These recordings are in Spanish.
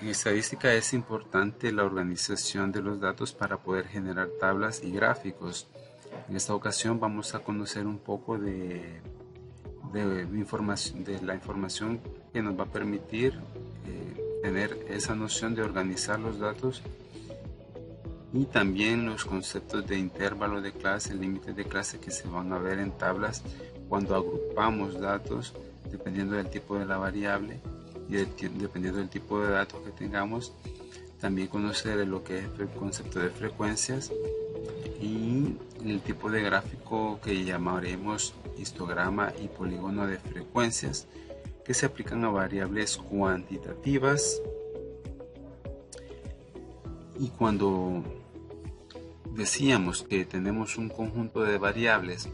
En estadística es importante la organización de los datos para poder generar tablas y gráficos. En esta ocasión vamos a conocer un poco de la información que nos va a permitir tener esa noción de organizar los datos y también los conceptos de intervalo de clase, límites de clase que se van a ver en tablas cuando agrupamos datos dependiendo del tipo de la variable y dependiendo del tipo de datos que tengamos. También conocer lo que es el concepto de frecuencias y el tipo de gráfico que llamaremos histograma y polígono de frecuencias, que se aplican a variables cuantitativas. Y cuando decíamos que tenemos un conjunto de variables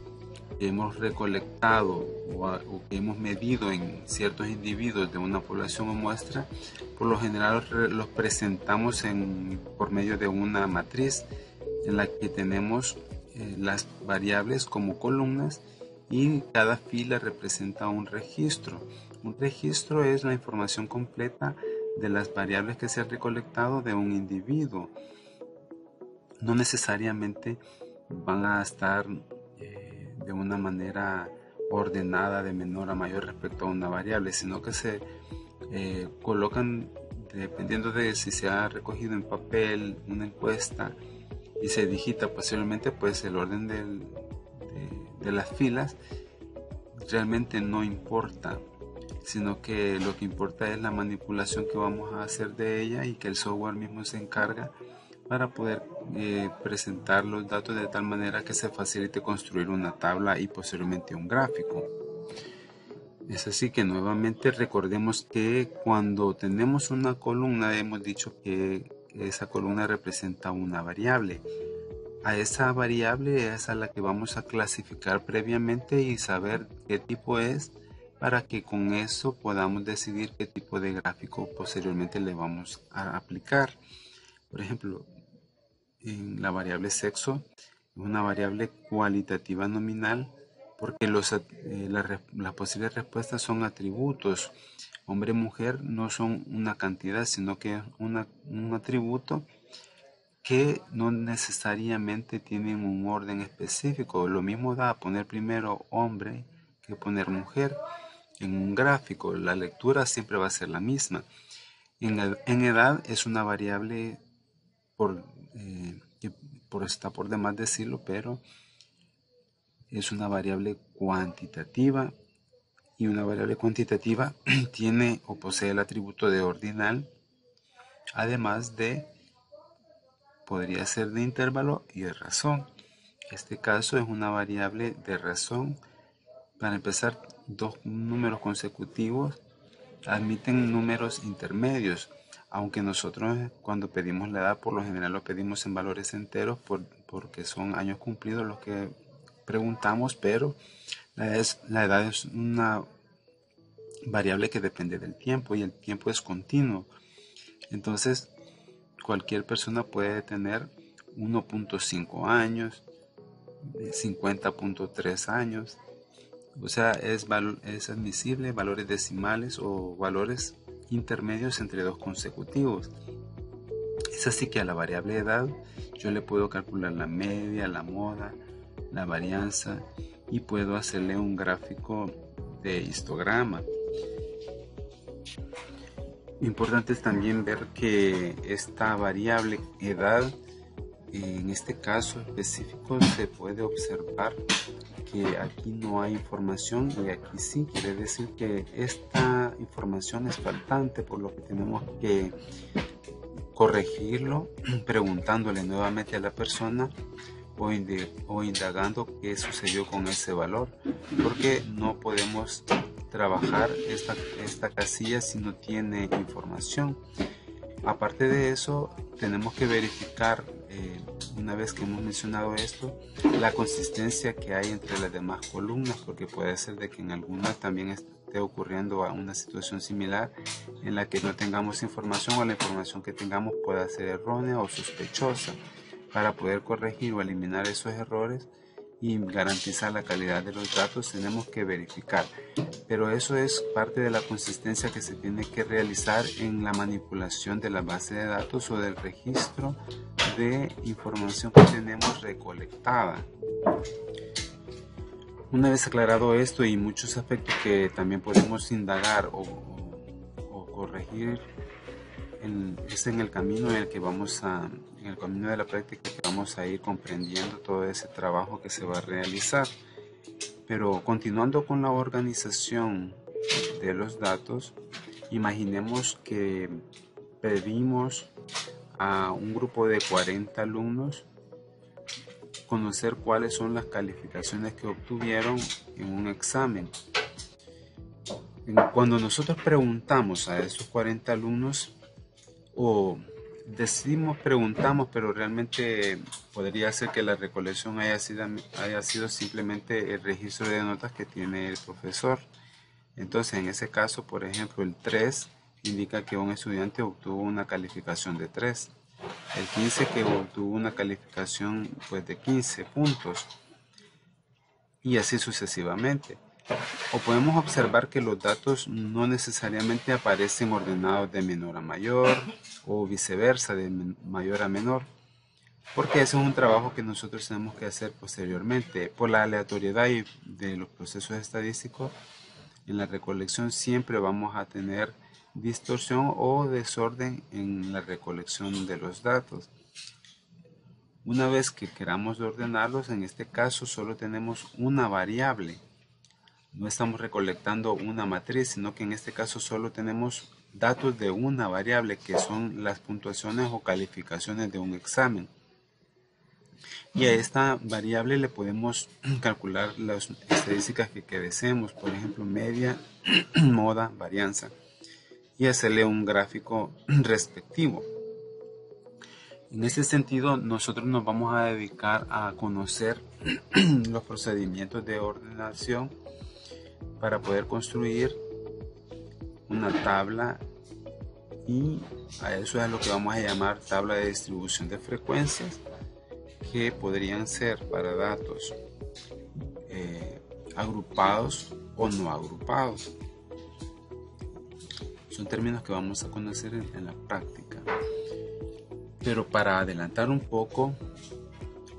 que hemos recolectado o que hemos medido en ciertos individuos de una población o muestra, por lo general los presentamos por medio de una matriz en la que tenemos las variables como columnas y cada fila representa un registro. Un registro es la información completa de las variables que se han recolectado de un individuo. No necesariamente van a estar de una manera ordenada de menor a mayor respecto a una variable, sino que se colocan dependiendo de si se ha recogido en papel una encuesta y se digita posiblemente, pues el orden de las filas realmente no importa, sino que lo que importa es la manipulación que vamos a hacer de ella y que el software mismo se encarga para poder presentar los datos de tal manera que se facilite construir una tabla y posteriormente un gráfico. Es así que nuevamente recordemos que cuando tenemos una columna hemos dicho que esa columna representa una variable. A esa variable es a la que vamos a clasificar previamente y saber qué tipo es, para que con eso podamos decidir qué tipo de gráfico posteriormente le vamos a aplicar. Por ejemplo, en la variable sexo, una variable cualitativa nominal, porque las posibles respuestas son atributos. Hombre y mujer no son una cantidad, sino que un atributo que no necesariamente tienen un orden específico. Lo mismo da poner primero hombre que poner mujer. En un gráfico, la lectura siempre va a ser la misma. En edad es una variable que está por demás decirlo, pero es una variable cuantitativa, y una variable cuantitativa tiene o posee el atributo de ordinal, además de podría ser de intervalo y de razón. Este caso es una variable de razón. Para empezar, dos números consecutivos admiten números intermedios, aunque nosotros cuando pedimos la edad por lo general lo pedimos en valores enteros porque son años cumplidos los que preguntamos, pero la edad es una variable que depende del tiempo y el tiempo es continuo. Entonces cualquier persona puede tener 1.5 años, 50.3 años. O sea, es admisible valores decimales o valores intermedios entre dos consecutivos. Es así que a la variable edad yo le puedo calcular la media, la moda, la varianza y puedo hacerle un gráfico de histograma. Importante es también ver que esta variable edad, en este caso específico, se puede observar que aquí no hay información y aquí sí, quiere decir que esta información es faltante, por lo que tenemos que corregirlo preguntándole nuevamente a la persona o indagando qué sucedió con ese valor, porque no podemos trabajar esta casilla si no tiene información. Aparte de eso, tenemos que verificar, una vez que hemos mencionado esto, la consistencia que hay entre las demás columnas, porque puede ser de que en algunas también esté ocurriendo una situación similar en la que no tengamos información o la información que tengamos pueda ser errónea o sospechosa. Para poder corregir o eliminar esos errores, y garantizar la calidad de los datos, tenemos que verificar. Pero eso es parte de la consistencia que se tiene que realizar en la manipulación de la base de datos o del registro de información que tenemos recolectada. Una vez aclarado esto y muchos aspectos que también podemos indagar o corregir, es en el camino en el que en el camino de la práctica, que vamos a ir comprendiendo todo ese trabajo que se va a realizar. Pero continuando con la organización de los datos, imaginemos que pedimos a un grupo de 40 alumnos conocer cuáles son las calificaciones que obtuvieron en un examen. Cuando nosotros preguntamos a esos 40 alumnos, o preguntamos, pero realmente podría ser que la recolección haya sido simplemente el registro de notas que tiene el profesor. Entonces, en ese caso, por ejemplo, el 3 indica que un estudiante obtuvo una calificación de 3. El 15 que obtuvo una calificación pues, de 15 puntos. Y así sucesivamente. O podemos observar que los datos no necesariamente aparecen ordenados de menor a mayor o viceversa, de mayor a menor, porque ese es un trabajo que nosotros tenemos que hacer posteriormente. Por la aleatoriedad de los procesos estadísticos, en la recolección siempre vamos a tener distorsión o desorden en la recolección de los datos. Una vez que queramos ordenarlos, en este caso solo tenemos una variable. No estamos recolectando una matriz, sino que en este caso solo tenemos datos de una variable, que son las puntuaciones o calificaciones de un examen. Y a esta variable le podemos calcular las estadísticas que deseemos, por ejemplo, media, moda, varianza, y hacerle un gráfico respectivo. En ese sentido, nosotros nos vamos a dedicar a conocer los procedimientos de ordenación para poder construir una tabla, y a eso es lo que vamos a llamar tabla de distribución de frecuencias, que podrían ser para datos agrupados o no agrupados. Son términos que vamos a conocer en la práctica. Pero para adelantar un poco,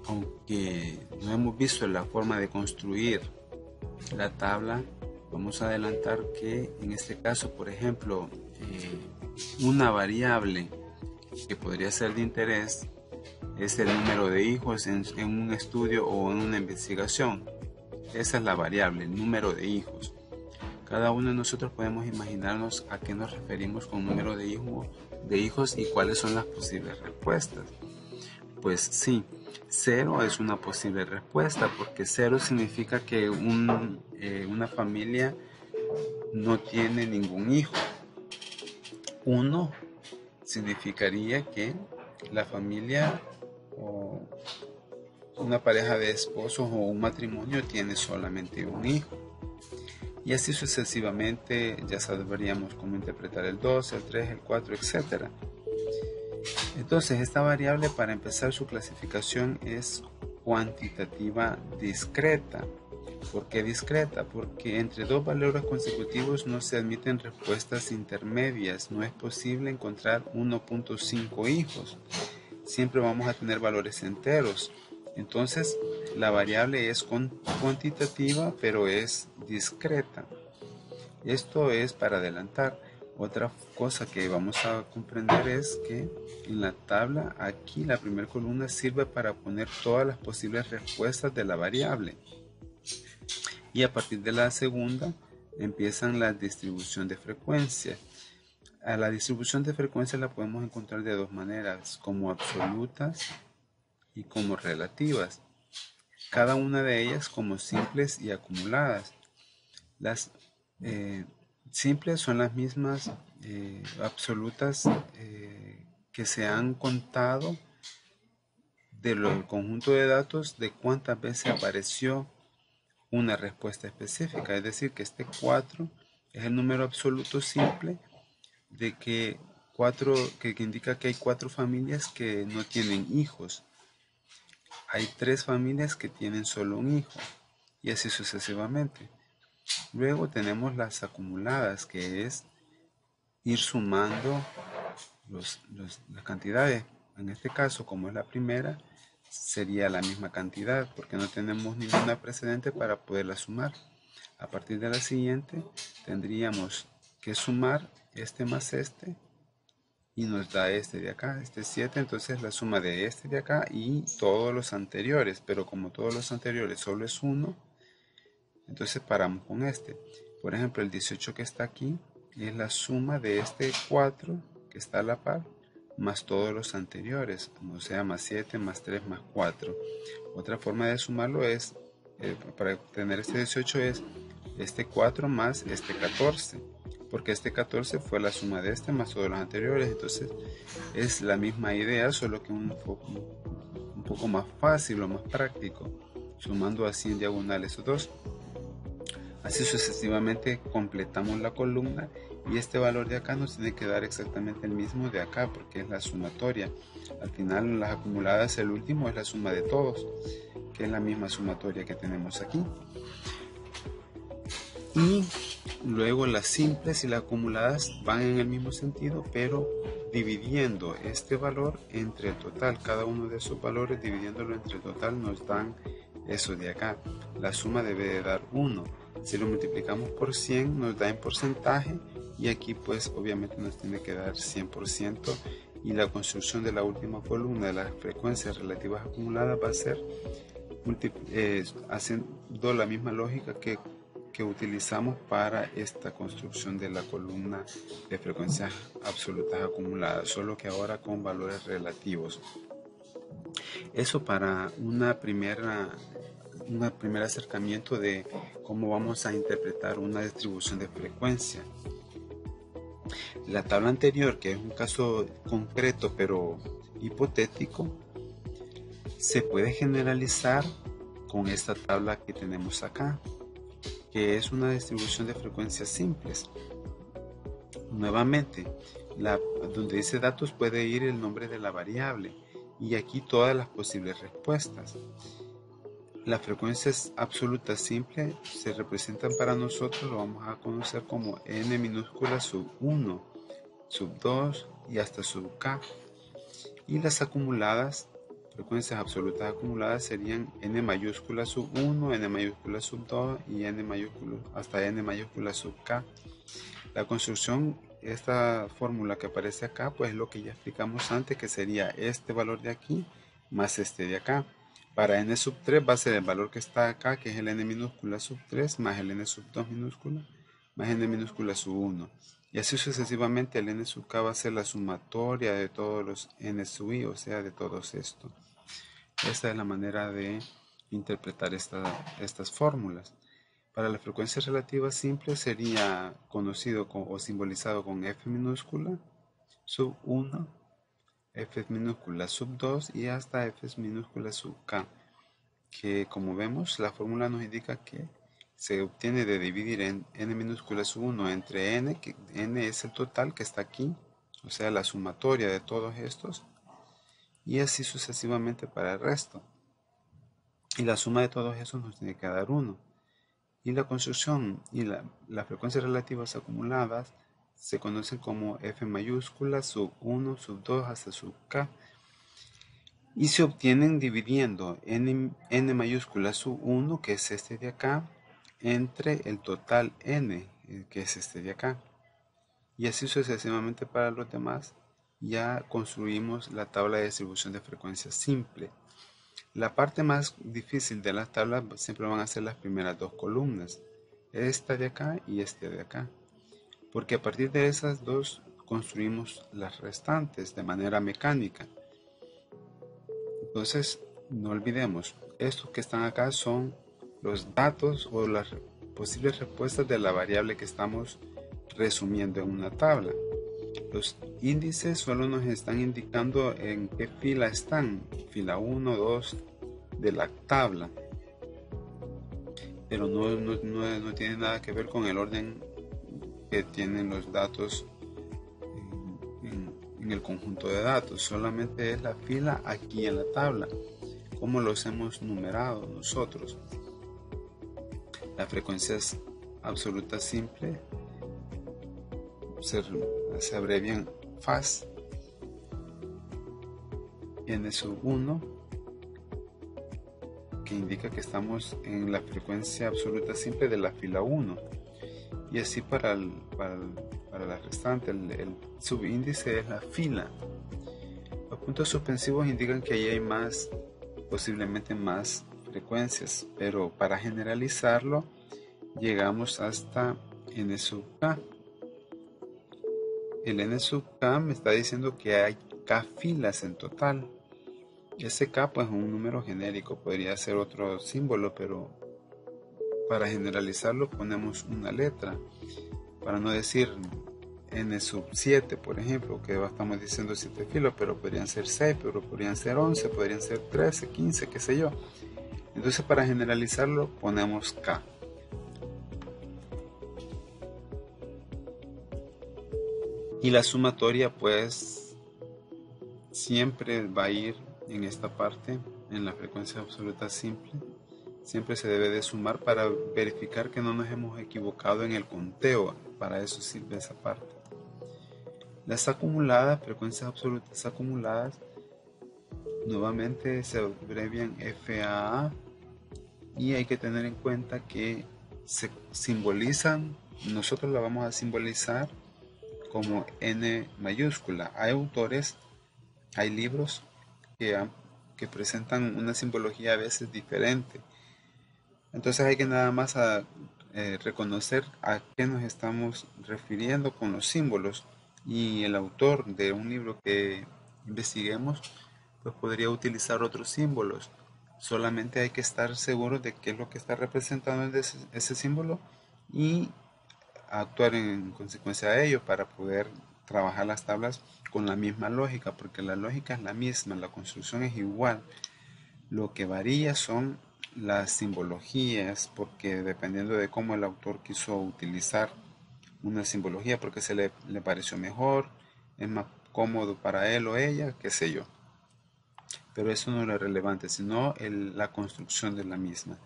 aunque no hemos visto la forma de construir la tabla, vamos a adelantar que en este caso, por ejemplo, una variable que podría ser de interés es el número de hijos en un estudio o en una investigación. Esa es la variable, el número de hijos. Cada uno de nosotros podemos imaginarnos a qué nos referimos con número de hijos y cuáles son las posibles respuestas. Pues sí, 0 es una posible respuesta, porque 0 significa que una familia no tiene ningún hijo. 1 significaría que la familia o una pareja de esposos o un matrimonio tiene solamente un hijo. Y así sucesivamente. Ya sabríamos cómo interpretar el 2, el 3, el 4, etc. Entonces, esta variable, para empezar su clasificación, es cuantitativa discreta. ¿Por qué discreta? Porque entre dos valores consecutivos no se admiten respuestas intermedias. No es posible encontrar 1.5 hijos. Siempre vamos a tener valores enteros. Entonces, la variable es cuantitativa, pero es discreta. Esto es para adelantar. Otra cosa que vamos a comprender es que en la tabla, aquí la primera columna sirve para poner todas las posibles respuestas de la variable. Y a partir de la segunda empiezan la distribución de frecuencia. A la distribución de frecuencia la podemos encontrar de dos maneras, como absolutas y como relativas. Cada una de ellas como simples y acumuladas. Las simples son las mismas absolutas que se han contado del conjunto de datos de cuántas veces apareció una respuesta específica. Es decir, que este 4 es el número absoluto simple de que indica que hay 4 familias que no tienen hijos. hay 3 familias que tienen solo un hijo y así sucesivamente. Luego tenemos las acumuladas, que es ir sumando las cantidades. En este caso, como es la primera, sería la misma cantidad porque no tenemos ninguna precedente para poderla sumar. A partir de la siguiente tendríamos que sumar este más este y nos da este de acá, este 7, entonces la suma de este de acá y todos los anteriores, pero como todos los anteriores solo es 1, entonces paramos con este. Por ejemplo, el 18 que está aquí es la suma de este 4 que está a la par más todos los anteriores, o sea, más 7, más 3, más 4. Otra forma de sumarlo es, para obtener este 18 es este 4 más este 14, porque este 14 fue la suma de este más todos los anteriores, entonces es la misma idea, solo que un poco más fácil o más práctico, sumando así en diagonal esos dos. Así sucesivamente completamos la columna y este valor de acá nos tiene que dar exactamente el mismo de acá porque es la sumatoria. Al final en las acumuladas el último es la suma de todos, que es la misma sumatoria que tenemos aquí. Y luego las simples y las acumuladas van en el mismo sentido, pero dividiendo este valor entre el total. Cada uno de esos valores dividiéndolo entre el total nos dan eso de acá. La suma debe de dar 1. Si lo multiplicamos por 100 nos da en porcentaje y aquí pues obviamente nos tiene que dar 100%, y la construcción de la última columna de las frecuencias relativas acumuladas va a ser haciendo la misma lógica que utilizamos para esta construcción de la columna de frecuencias absolutas acumuladas, solo que ahora con valores relativos. Eso para un primer acercamiento de cómo vamos a interpretar una distribución de frecuencia. La tabla anterior, que es un caso concreto pero hipotético, se puede generalizar con esta tabla que tenemos acá, que es una distribución de frecuencias simples. Nuevamente, donde dice datos puede ir el nombre de la variable y aquí todas las posibles respuestas. Las frecuencias absolutas simples se representan para nosotros, lo vamos a conocer como n minúscula sub 1, sub 2 y hasta sub k. Y las acumuladas, frecuencias absolutas acumuladas, serían n mayúscula sub 1, n mayúscula sub 2 y hasta n mayúscula sub k. La construcción, esta fórmula que aparece acá, pues es lo que ya explicamos antes, que sería este valor de aquí más este de acá. Para n sub 3 va a ser el valor que está acá, que es el n minúscula sub 3, más el n sub 2 minúscula, más n minúscula sub 1. Y así sucesivamente el n sub k va a ser la sumatoria de todos los n sub i, o sea, de todos estos. Esta es la manera de interpretar estas fórmulas. Para la frecuencia relativa simple sería conocido o simbolizado con f minúscula sub 1, f minúscula sub 2 y hasta f minúscula sub k, que como vemos la fórmula nos indica que se obtiene de dividir en n minúscula sub 1 entre n, que n es el total que está aquí, o sea la sumatoria de todos estos, y así sucesivamente para el resto, y la suma de todos esos nos tiene que dar 1. Y la construcción y las frecuencias relativas acumuladas se conocen como f mayúscula sub 1, sub 2 hasta sub k, y se obtienen dividiendo n mayúscula sub 1, que es este de acá, entre el total n, que es este de acá, y así sucesivamente para los demás. Ya construimos la tabla de distribución de frecuencias simple. La parte más difícil de las tablas siempre van a ser las primeras dos columnas, esta de acá y este de acá, porque a partir de esas dos construimos las restantes de manera mecánica. Entonces, no olvidemos, estos que están acá son los datos o las posibles respuestas de la variable que estamos resumiendo en una tabla. Los índices solo nos están indicando en qué fila están, fila 1, 2 de la tabla, pero no tiene nada que ver con el orden que tienen los datos en el conjunto de datos, solamente es la fila aquí en la tabla. cómo los hemos numerado nosotros. Las frecuencias absolutas simples se abrevian FAS, n⁻⁴, que indica que estamos en la frecuencia absoluta simple de la fila 1, y así para la restante el subíndice es la fila. Los puntos suspensivos indican que ahí hay posiblemente más frecuencias, pero para generalizarlo llegamos hasta n sub k. El n sub k me está diciendo que hay k filas en total. Ese k pues es un número genérico, podría ser otro símbolo, pero para generalizarlo ponemos una letra, para no decir n sub 7, por ejemplo, que estamos diciendo 7 filos, pero podrían ser 6, pero podrían ser 11, podrían ser 13, 15, qué sé yo. Entonces para generalizarlo ponemos k. Y la sumatoria pues siempre va a ir en esta parte, en la frecuencia absoluta simple. Siempre se debe de sumar para verificar que no nos hemos equivocado en el conteo. Para eso sirve esa parte. Las acumuladas, frecuencias absolutas acumuladas, nuevamente se abrevian FAA, y hay que tener en cuenta que se simbolizan, nosotros la vamos a simbolizar como N mayúscula. Hay autores, hay libros que presentan una simbología a veces diferente. Entonces hay que nada más reconocer a qué nos estamos refiriendo con los símbolos, y el autor de un libro que investiguemos pues podría utilizar otros símbolos. Solamente hay que estar seguro de qué es lo que está representando ese símbolo y actuar en consecuencia de ello para poder trabajar las tablas con la misma lógica, porque la lógica es la misma, la construcción es igual. Lo que varía son las simbologías, porque dependiendo de cómo el autor quiso utilizar una simbología, porque le pareció mejor, es más cómodo para él o ella, qué sé yo. Pero eso no es lo relevante, sino la construcción de la misma.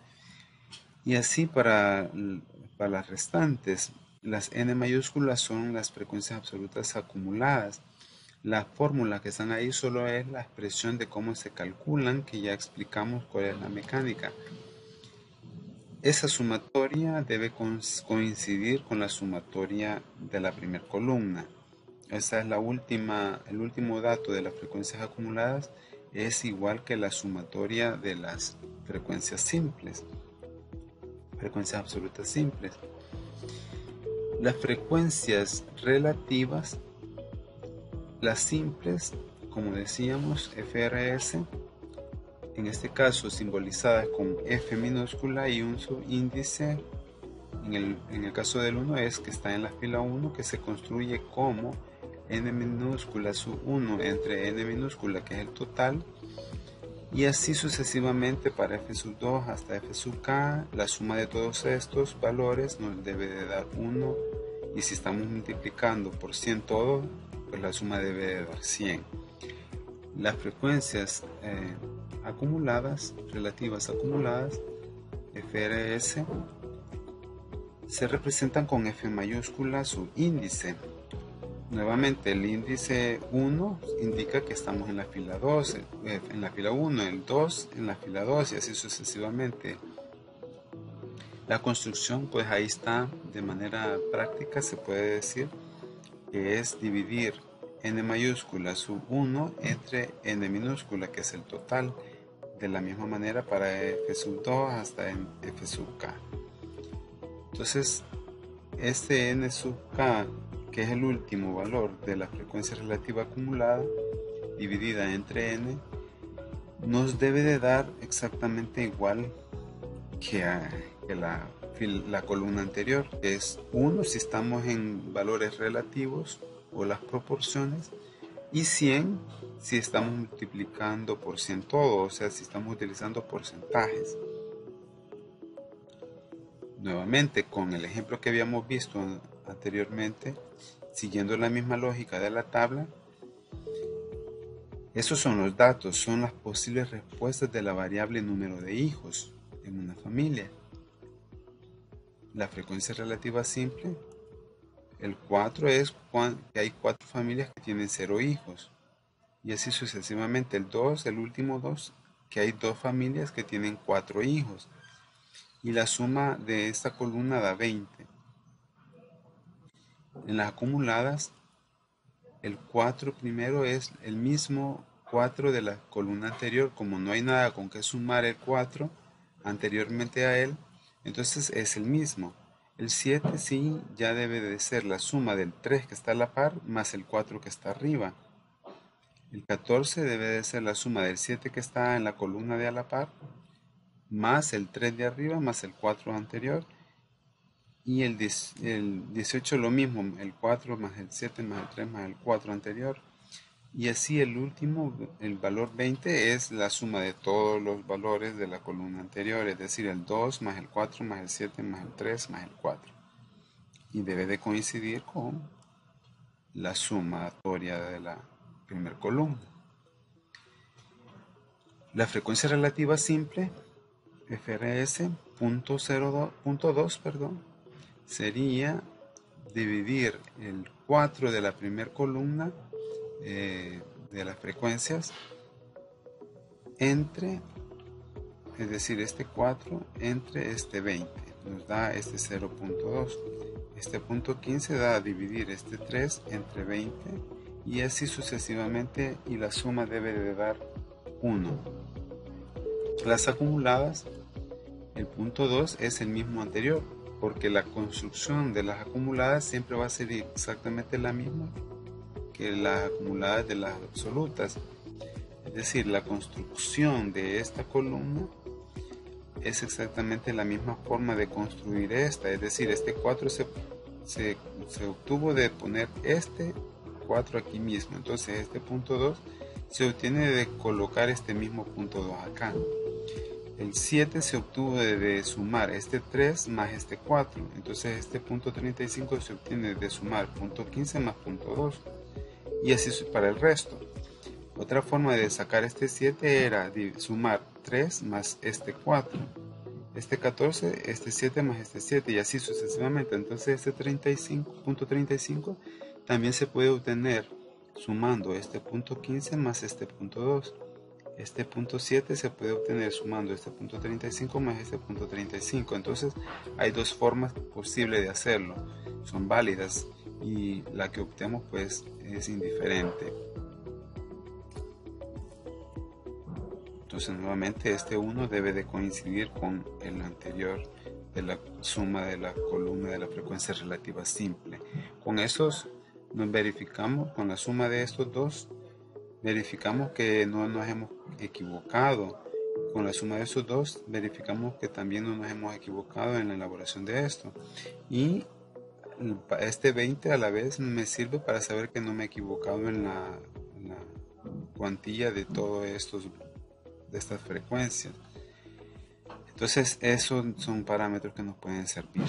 Y así para las restantes, las n mayúsculas son las frecuencias absolutas acumuladas. La fórmula que están ahí solo es la expresión de cómo se calculan, que ya explicamos cuál es la mecánica. Esa sumatoria debe coincidir con la sumatoria de la primera columna. Esa es el último dato de las frecuencias acumuladas, es igual que la sumatoria de las frecuencias simples, frecuencias absolutas simples. Las frecuencias relativas, las simples, como decíamos, FRS, en este caso simbolizadas con F minúscula y un subíndice. En el caso del 1 es que está en la fila 1, que se construye como n minúscula sub 1 entre n minúscula, que es el total, y así sucesivamente para f sub 2 hasta f sub k. La suma de todos estos valores nos debe de dar 1, y si estamos multiplicando por 100 todo, pues la suma debe de dar 100. Las frecuencias acumuladas, relativas acumuladas, FRS, se representan con F mayúscula subíndice. Nuevamente el índice 1 indica que estamos en la fila 2, en la fila 1, el 2 en la fila 2 y así sucesivamente. La construcción pues ahí está, de manera práctica se puede decir que es dividir n mayúscula sub 1 entre n minúscula, que es el total, de la misma manera para f sub 2 hasta f sub k. Entonces este n sub k, que es el último valor de la frecuencia relativa acumulada dividida entre n, nos debe de dar exactamente igual que la columna anterior, que es 1 si estamos en valores relativos o las proporciones, y 100 si estamos multiplicando por 100 todo, o sea, si estamos utilizando porcentajes. Nuevamente, con el ejemplo que habíamos visto anteriormente, siguiendo la misma lógica de la tabla, Esos son los datos, son las posibles respuestas de la variable número de hijos en una familia. La frecuencia relativa simple, el 4 es que hay 4 familias que tienen 0 hijos. Y así sucesivamente. El 2, el último 2, que hay 2 familias que tienen 4 hijos. Y la suma de esta columna da 20. En las acumuladas, el 4 primero es el mismo 4 de la columna anterior. Como no hay nada con que sumar el 4 anteriormente a él, entonces es el mismo. El 7 sí ya debe de ser la suma del 3 que está a la par más el 4 que está arriba. El 14 debe de ser la suma del 7 que está en la columna de a la par más el 3 de arriba más el 4 anterior. Y el 18 lo mismo, el 4 más el 7 más el 3 más el 4 anterior. Y así el último, el valor 20 es la suma de todos los valores de la columna anterior, es decir, el 2 más el 4 más el 7 más el 3 más el 4. Y debe de coincidir con la sumatoria de la primera columna. La frecuencia relativa simple, FRS punto 2, sería dividir el 4 de la primera columna de las frecuencias entre, es decir, este 4 entre este 20, nos da este 0.2. Este punto 15 da a dividir este 3 entre 20 y así sucesivamente, y la suma debe de dar 1. Las acumuladas, el punto 2 es el mismo anterior, porque la construcción de las acumuladas siempre va a ser exactamente la misma que las acumuladas de las absolutas. Es decir, la construcción de esta columna es exactamente la misma forma de construir esta. Es decir, este 4 se obtuvo de poner este 4 aquí mismo. Entonces este punto 2 se obtiene de colocar este mismo punto 2 acá. El 7 se obtuvo de sumar este 3 más este 4. Entonces este punto 35 se obtiene de sumar punto 15 más punto 2. Y así para el resto. Otra forma de sacar este 7 era sumar 3 más este 4. Este 14, este 7 más este 7 y así sucesivamente. Entonces este punto 35 también se puede obtener sumando este punto 15 más este punto 2. Este punto 7 se puede obtener sumando este punto 35 más este punto 35. Entonces hay dos formas posibles de hacerlo. Son válidas y la que optemos pues es indiferente. Entonces nuevamente este 1 debe de coincidir con el anterior de la suma de la columna de la frecuencia relativa simple. Con esos nos verificamos, con la suma de estos dos, verificamos que no nos hemos equivocado. Con la suma de esos dos, verificamos que también no nos hemos equivocado en la elaboración de esto. Y este 20 a la vez me sirve para saber que no me he equivocado en la cuantía de todos de estas frecuencias. Entonces esos son parámetros que nos pueden servir.